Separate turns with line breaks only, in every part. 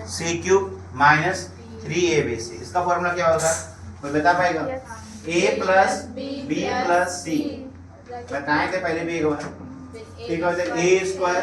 सी cube minus 3abc। इसका formula क्या होगा, कोई बता पाएगा? a plus B plus C, बताए थे पहले भी एक बार, ठीक है? a square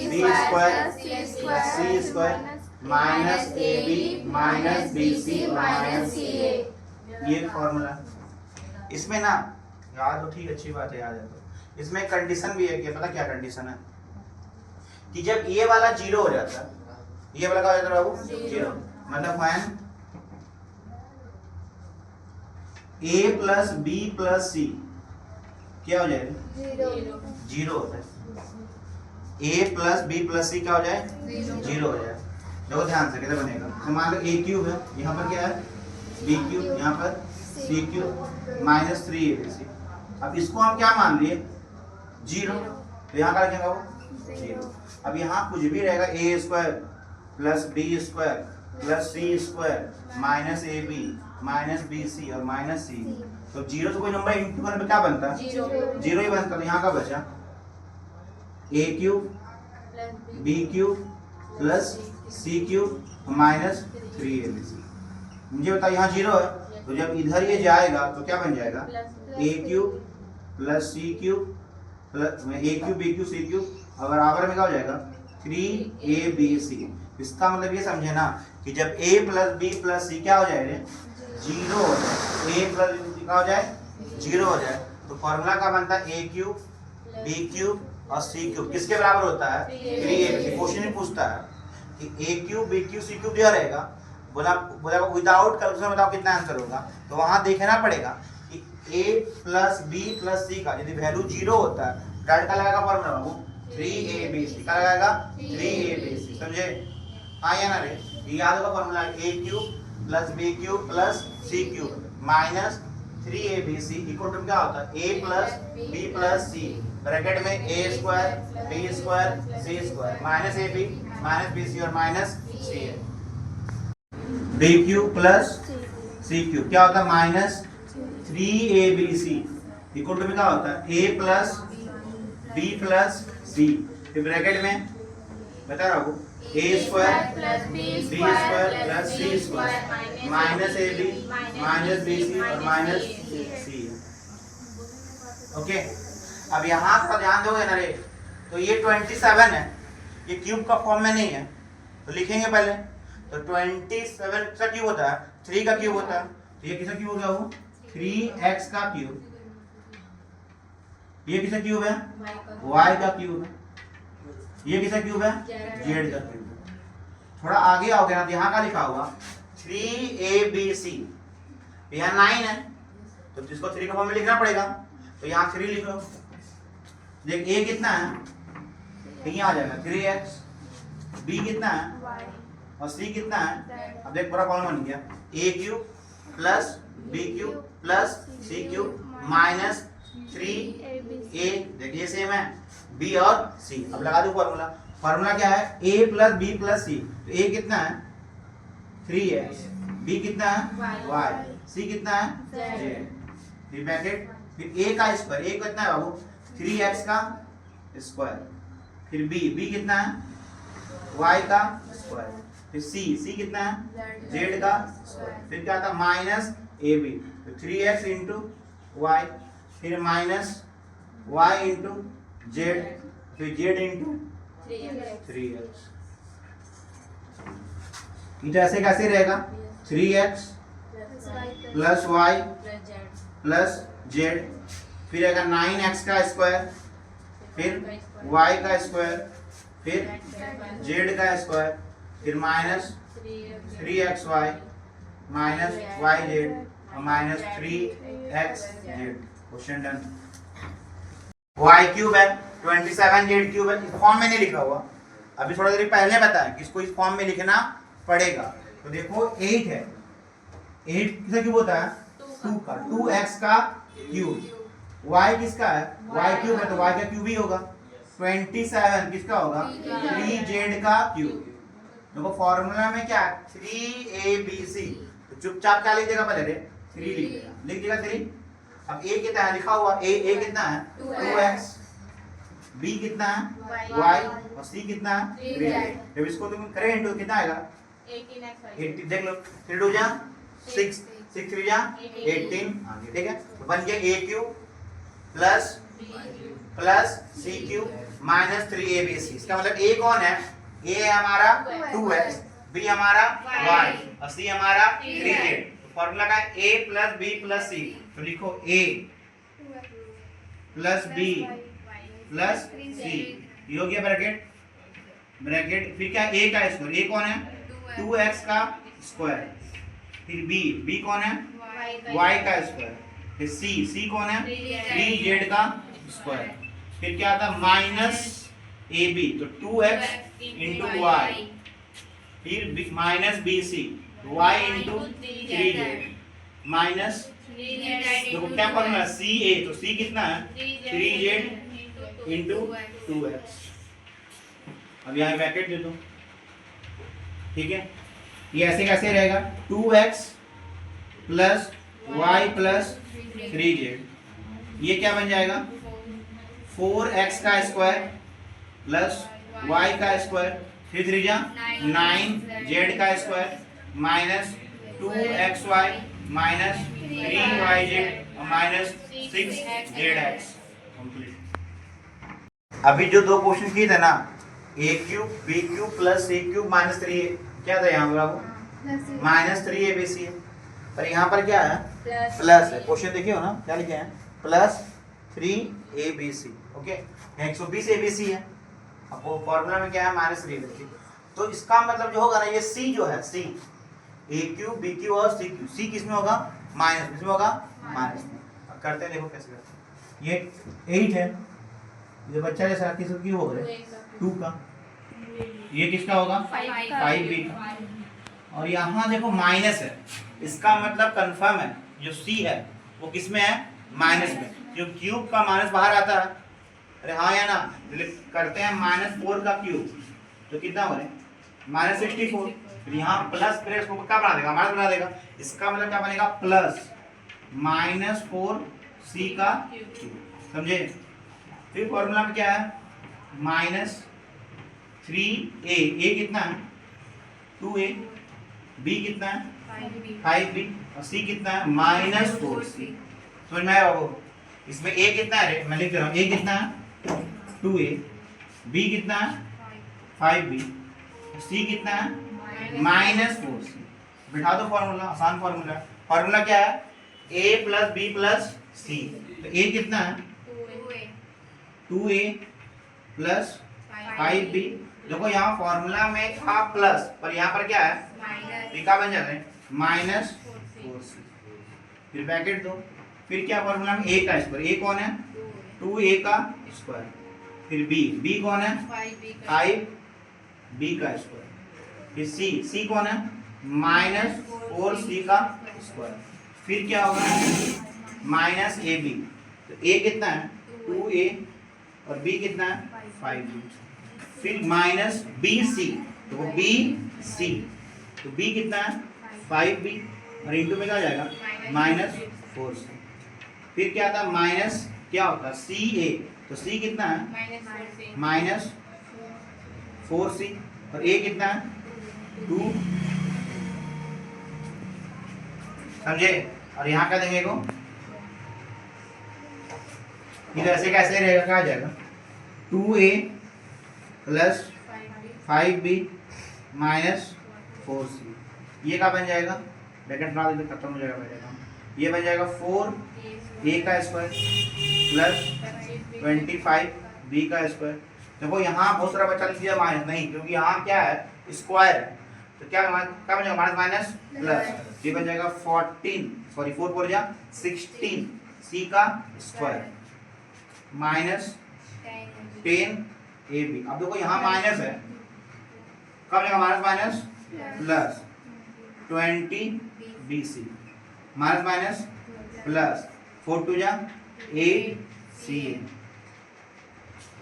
B square plus C square minus ab minus bc minus ca, ये फॉर्मूला। इसमें ना याद हो, ठीक, अच्छी बात है, याद है। तो इसमें कंडीशन भी है कि पता क्या कंडीशन है कि जब ये वाला जीरो हो जाता है, ये वाला क्या हो जाता है बाबू? जीरो। मतलब when a plus B plus C क्या हो जाएगा? जीरो होता है। a plus B plus C क्या हो जाए? जीरो हो जाए। देखो ध्यान से कैसे बनेगा। तो मान लो a क्यूब है, यहाँ पर क्या है? b क्यूब, यहाँ पर c क्यूब माइनस 3abc। अब इसको हम क्या मान लिए? जीरो। तो यहाँ का लिखेंगे वो जीरो। अब यहाँ कुछ भी रहेगा, a square plus B square plus C square minus A B minus B C और माइनस सी। तो जीरो से कोई नंबर इंटू करने पे क्या बनता है? जीरो ही बनता। तो यहाँ का बचा ए cube B cube plus C cube minus 3abc। मुझे बताओ यहाँ जीरो है, तो जब इधर ये जाएगा तो क्या बन जाएगा? ए cube plus C cube plus ए cube B cube C cube, और बराबर में क्या हो जाएगा? 3abc। इसका मतलब ये समझे ना कि जब a plus B plus C क्या हो जाए? जीरो हो जाए। a प्लस बी क्या हो जाए? जीरो हो जाए। तो फॉर्मूला क्या बनता है? a क्यूब बी क्यूब और सी क्यूब किसके बराबर होता है? 3abc। क्वेश्चन ही पूछता है कि a cube B cube C cube दिया रहेगा, बोला विदाउट कैलकुलेशन बताओ कितना आंसर होगा। तो वहां देखना पड़ेगा कि a प्लस बी प्लस सी का यदि वैल्यू जीरो होता है, डायरेक्ट का लगाएगा फॉर्मूला वो 3abc का लगाएगा 3abc। समझे? हाँ या ना रे? ये याद होगा formula, a cube plus B cube plus C cube minus 3abc equal to क्या होता है? a plus B plus C bracket में a square B square C square minus ab minus B C और माइनस सी है। B cube plus C cube क्या होता है? Minus 3abc equal to में क्या होता है? a plus B plus C, फिर ब्रैकेट में बता रहा हूँ a square plus B square plus C square minus A B minus B C और माइनस सी। ओके, अब यहाँ का ध्यान दोगे ना रे, तो ये 27 है, ये क्यूब का फॉर्म में नहीं है, तो लिखेंगे पहले। तो 27 का क्यूब होता है 3 का क्यूब होता है, तो ये किसका क्यूब हो गया? वो 3x का क्यूब। ये किसका क्यूब है? y का क्यूब है। ये किसका क्यूब है? z का क्यूब। थोड़ा आगे आओगे ना, यहाँ का लिखा हुआ 3abc, यहाँ 9 है, तो इसको 3 का फॉर्म में लिखना पड़ेगा। तो यहाँ 3 लिख लो। देख a कितना है? यहाँ आ जाएगा 3x, b कितना है और c कितना है? अब देख पूरा फॉर्म बन गया, a cube plus B cube plus C cube minus 3a। देखिए सेम है b और c। अब लगा दो फॉर्मूला। फॉर्मूला क्या है? a प्लस बी प्लस सी। तो a कितना है? 3x, b कितना है? y, c कितना है? z। फिर ब्रैकेट, फिर a का स्क्वायर, a कितना है बाबू? 3x का स्क्वायर, फिर b कितना है? y का स्क्वायर, फिर c कितना है? z का स्क्वायर, फिर क्या आता है? माइनस ab, तो 3x इंटू y, फिर माइनस y इंटू z, फिर z इंटू 3x। तो ऐसे कैसे रहेगा? 3x plus y plus z, फिर आएगा 9x का स्क्वायर, फिर y का स्क्वायर, फिर z का स्क्वायर, फिर माइनस 3xy माइनस yz और minus 3xz। Question done. y cube है 27, z क्यूब है, इस फॉर्म में नहीं लिखा हुआ, अभी थोड़ा देर पहले बताया कि इसको इस फॉर्म में लिखना पड़ेगा। तो देखो 8 है, 8 किसका क्यूब होता है? 2 का, 2x का क्यूब। y किसका है? y क्यूब है, तो y का क्यूब ही होगा। 27 किसका होगा? 3z का क्यूब। देखो फॉर्मूला में क्या है? 3abc, तो चुपचाप क्या लिख देगा? पहले 3 लिख देगा, लिख देगा 3। अब a कितना है लिखा हुआ? a कितना है? 2x बी कितना है वाई और सी कितना है 3z। जब इसको तुम करें इंटू कितना आएगा 18 देख लो 3 2 जा 6 6 3 जा 18 आगे ठीक है। तो बन गया a cube plus c cube minus 3abc। इसका मतलब a कौन है, a है हमारा 2x, b हमारा y और c हमारा 3z। तो फॉर्मूला का a plus b plus c, तो लिखो a plus b plus c, ये हो गया ब्रैकेट फिर क्या a का स्क्वायर, a कौन है 2x का स्क्वायर, फिर b कौन है y का स्क्वायर, फिर c कौन है 3z का स्क्वायर, फिर क्या आता माइनस ab तो 2x इंटू वाई, फिर minus bc y into 3z minus, तो क्या फॉर्मूला ca, तो c कितना है 3z इंटू 2x। अब यहाँ ब्रैकेट दे दो ठीक है। ये ऐसे कैसे रहेगा 2x plus y plus 3z, ये क्या बन जाएगा 4x का स्क्वायर प्लस y का स्क्वायर, फिर 3 जा 9z का square minus 2xy minus 3yz minus 6zx complete. अभी जो दो क्वेश्चन किए थे ना a cube b cube plus c cube minus 3, क्या था यहाँ पर आपको माइनस 3abc है, पर यहाँ पर क्या है प्लस है। क्वेश्चन देखिए हो ना क्या लिखे हैं प्लस 3abc ओके, 120 abc है, आपको फॉर्मूला में क्या है माइनस 3abc। तो इसका मतलब जो होगा ना ये c जो है c a cube b cube और c क्यूब, c किस में होगा माइनस, किस में होगा माइनस में। अब करते हैं देखो कैसे करते हैं। ये 8 है, ये बच्चा के साथ किसका क्यूब होगा 2 का, ये किसका होगा 5b का, और यहाँ देखो माइनस है, इसका मतलब कंफर्म है जो c है वो किस में है माइनस में, जो क्यूब का माइनस बाहर आता है, अरे हाँ या ना, करते हैं -4 का क्यूब तो कितना हो रहा है -64, फिर यहाँ प्लस फिर इसको क्या बना देगा माइनस बना देगा, इसका मतलब क्या बनेगा प्लस -4c का क्यूब, समझे। फिर फॉर्मूला में क्या है -3a, a कितना है 2a, b कितना है 5b और c कितना है -4c। समझ में आया बाबू, इसमें a कितना है, मैं लिख रहा हूँ a कितना है 2a, b कितना है 5b, c कितना है -4c। बिठा दो फॉर्मूला, आसान फॉर्मूला क्या है a plus b plus c, तो a कितना है 2a प्लस 5b, देखो यहाँ फॉर्मूला में था प्लस पर यहाँ पर क्या है क्या बन जाता है -4c, फिर ब्रैकेट दो, फिर क्या फॉर्मूला में a का स्क्वायर, a कौन है 2a का स्क्वायर, फिर b कौन है 5b का स्क्वायर, फिर c कौन है -4c का स्क्वायर, फिर क्या होगा -ab, तो a कितना है 2a और b कितना है 5b, फिर -bc, तो वो bc, तो b कितना है 5b और इंटू में क्या हो जाएगा -4c, फिर क्या था माइनस क्या होता है ca, तो c कितना है -4c और a कितना है 2, समझे। और यहाँ क्या देंगे को इधर ऐसे कैसे रहेगा, क्या आ जाएगा 2a plus 5b minus 4c, ये क्या बन जाएगा ब्रैकेट बना देते खत्म हो जाएगा, ये बन जाएगा 4a का स्क्वायर प्लस 25b का स्क्वायर। देखो यहाँ बहुत सारा बच्चा लिख दिया माइनस, नहीं क्योंकि यहाँ क्या है स्क्वायर है, तो क्या बन जाएगा माइनस प्लस, ये बन जाएगा 4 4 जा 16 c का स्क्वायर माइनस 10ab। अब देखो यहाँ माइनस है, कब जाएगा minus plus 20bc minus plus 4 2 जा 8ca,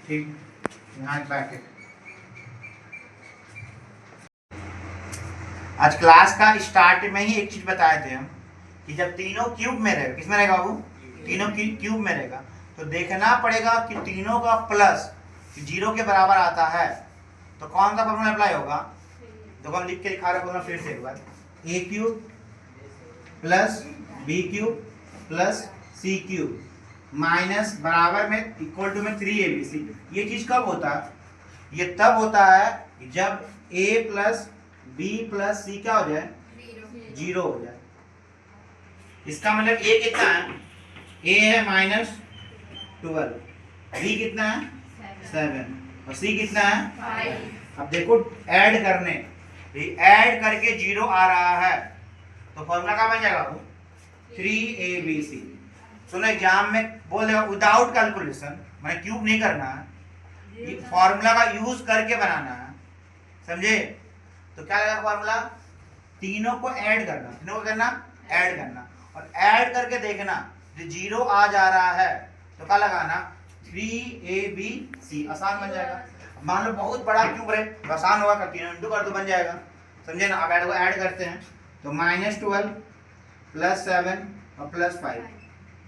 ठीक। यहाँ ब्रैकेट आज क्लास का स्टार्ट में ही एक चीज बताए थे हम कि जब तीनों क्यूब में रहेगा, किस में रहेगा बाबू तीनों क्यूब में रहेगा, तो देखना पड़ेगा कि तीनों का प्लस कि 0 के बराबर आता है तो कौन सा फॉर्मूला अप्लाई होगा? देखो हम लिख के दिखा रहे फॉर्मूला फिर से एक बार, A cube plus B cube plus C cube minus बराबर में इक्वल टू में 3abc। ये चीज कब होता है? ये तब होता है जब a plus B plus C क्या हो जाए? 0 हो जाए। इसका मतलब a कितना है? a है -12, b कितना है? 7 और c कितना है? 5। अब देखो ऐड करने, ऐड करके 0 आ रहा है तो फॉर्मूला क्या बन जाएगा? 3abc। सुनो एग्जाम में बोल देगा विदाउट कैलकुलेशन, मैंने क्यूब नहीं करना है, ये फॉर्मूला का यूज करके बनाना है, समझे? तो क्या लगेगा फॉर्मूला? तीनों को ऐड करना, तीनों को करना ऐड करना, और ऐड करके देखना जो 0 आ जा रहा है तो क्या लगाना? 3abc। आसान बन जाएगा। मान लो बहुत बड़ा क्यूब है, आसान होगा, कर 3 इंटू कर दो बन जाएगा, समझे ना? अब ऐड को ऐड करते हैं तो -12 प्लस 7 और प्लस 5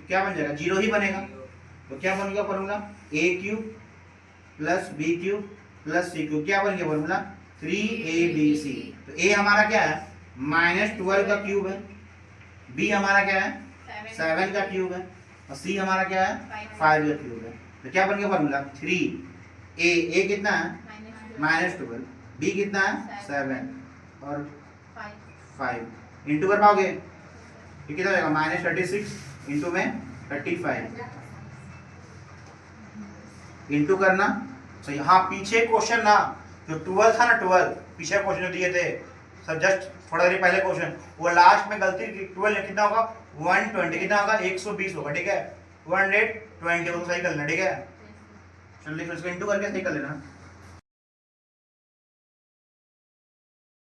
क्या बन जाएगा? 0 ही बनेगा। तो क्या बन गया formula? a cube plus B cube plus C cube, क्या बन गया फॉर्मूला? 3abc। तो a हमारा क्या है? -12 का क्यूब है, b हमारा क्या है? 7 का क्यूब है, और c हमारा क्या है? 5 का क्यूब है। तो क्या बन गया फॉर्मूला? 3a कितना है? -12, b कितना है? 7 और 5 इंटू कर पाओगे? ये कितना हो जाएगा? -36 इंटू में 35 इंटू करना। तो यहाँ पीछे क्वेश्चन ना जो 12 था ना, 12 पीछे क्वेश्चन दिए थे सब, जस्ट थोड़ा देर पहले क्वेश्चन, वो लास्ट में गलती 12 कितना होगा? 120 कितना होगा? 120 होगा, ठीक है? 120 वो सही कर लेना, ठीक है? चलिए फिर इसको इंटू करके सही कर लेना।